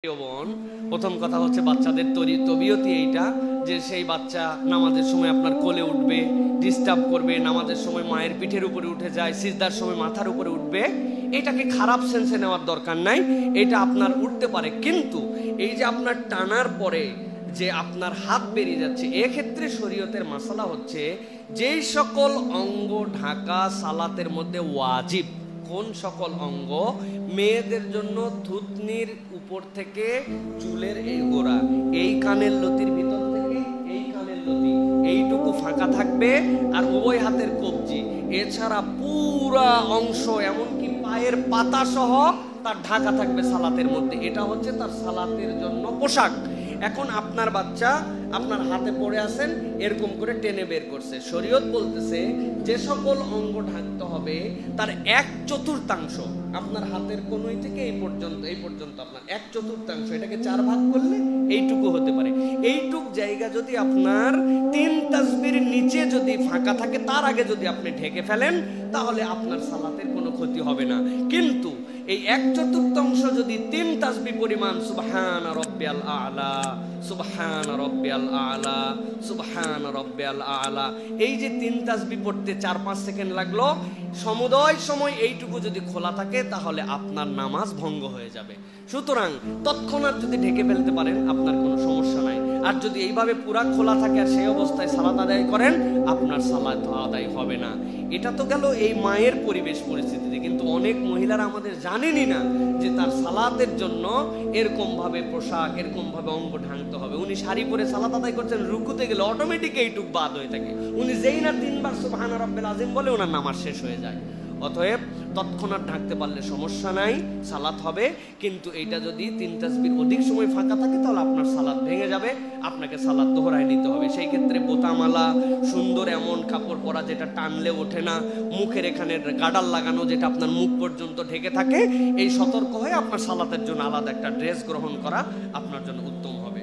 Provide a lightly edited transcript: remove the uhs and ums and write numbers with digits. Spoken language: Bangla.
বোন, প্রথম কথা হচ্ছে বাচ্চাদের তবিয়তই এইটা যে সেই বাচ্চা নামাজের সময় আপনার কোলে উঠবে, ডিস্টার্ব করবে, নামাজের সময় মায়ের পিঠের উপরে উঠে যায়, সিজদার সময় মাথার উপরে উঠবে। এটাকে খারাপ সেন্সে নেওয়ার দরকার নাই, এটা আপনার উঠতে পারে। কিন্তু এই যে আপনার টানার পরে যে আপনার হাত বেরিয়ে যাচ্ছে, এক্ষেত্রে শরীয়তের মাসালা হচ্ছে যেই সকল অঙ্গ ঢাকা সালাতের মধ্যে ওয়াজিব। কোন সকল অঙ্গ? মেয়েদের জন্য থুতনির উপর থেকে চুলের এই গোড়া, এই কানের লতির ভিতর থেকে এই কানের লতি, এইটুকু ফাঁকা থাকবে, আর উভয় হাতের কবজি, এছাড়া পুরা অংশ এমনকি পায়ের পাতা সহ তার ঢাকা থাকবে সালাতের মধ্যে। এটা হচ্ছে তার সালাতের জন্য পোশাক। এখন আপনার বাচ্চা আপনার হাতে পড়ে আছেন, এরকম করে টেনে বের করছে। শরীয়ত বলতেছে যে সকল অঙ্গ ঢাকতে হবে তার 1/4 আপনার হাতের কনুই থেকে এই পর্যন্ত আপনার 1/4, এটাকে 4 ভাগ করলে এইটুকু হতে পারে। এইটুক জায়গা যদি আপনার 3 তাসবির নিচে যদি ফাঁকা থাকে, তার আগে যদি আপনি ঢেকে ফেলেন, তাহলে আপনার সালাতের কোনো ক্ষতি হবে না। কিন্তু এই 1/4 যদি 3 তাসবিহ পরিমাণ সুবহান রাব্বিয়াল আ'লা, সুবহান রাব্বিয়াল আ'লা, সুবহান রাব্বিয়াল আ'লা, এই যে 3 তাসবিহ পড়তে 4-5 সেকেন্ড লাগলো, সমুদয় সময় এইটুকু যদি খোলা থাকে তাহলে আপনার নামাজ ভঙ্গ হয়ে যাবে। সুতরাং তৎক্ষণাৎ যদি ঢেকে ফেলতে পারেন আপনার কোনো সমস্যা নাই। আর যদি এইভাবে পুরা খোলা থাকে আর সেই অবস্থায় সালাত আদায় করেন, আপনার সালাত আদায় হবে না। এটা তো গেল এই মায়ের পরিবেশ পরিস্থিতিতে। কিন্তু অনেক মহিলারা আমাদের জানেনই না যে তার সালাতের জন্য এরকম ভাবে পোশাক, এরকম ভাবে অঙ্গ ঢাকতে হবে। উনি শাড়ি পরে সালাত আদায় করছেন, রুকুতে গেলে অটোমেটিক এইটুক বাদ হয়ে থাকে। উনি যেই না 3 বার সুবহান রাব্বিল আযীম বলে ওনার নামাজ শেষ হয়ে যায়। অতএব তৎক্ষণাৎ ঢাকতে পারলে সমস্যা নাই, সালাত হবে। কিন্তু এটা যদি 3 তাসবির অধিক সময় ফাঁকা থাকে তাহলে আপনার সালাত ভেঙে যাবে, আপনাকে সালাত দোহরায় নিতে হবে। সেই ক্ষেত্রে বোতামালা, সুন্দর এমন কাপড় পরা যেটা টানলে ওঠে না, মুখের এখানে গাডাল লাগানো যেটা আপনার মুখ পর্যন্ত ঢেকে থাকে, এই সতর্ক হয়ে আপনার সালাতের জন্য আলাদা একটা ড্রেস গ্রহণ করা আপনার জন্য উত্তম হবে।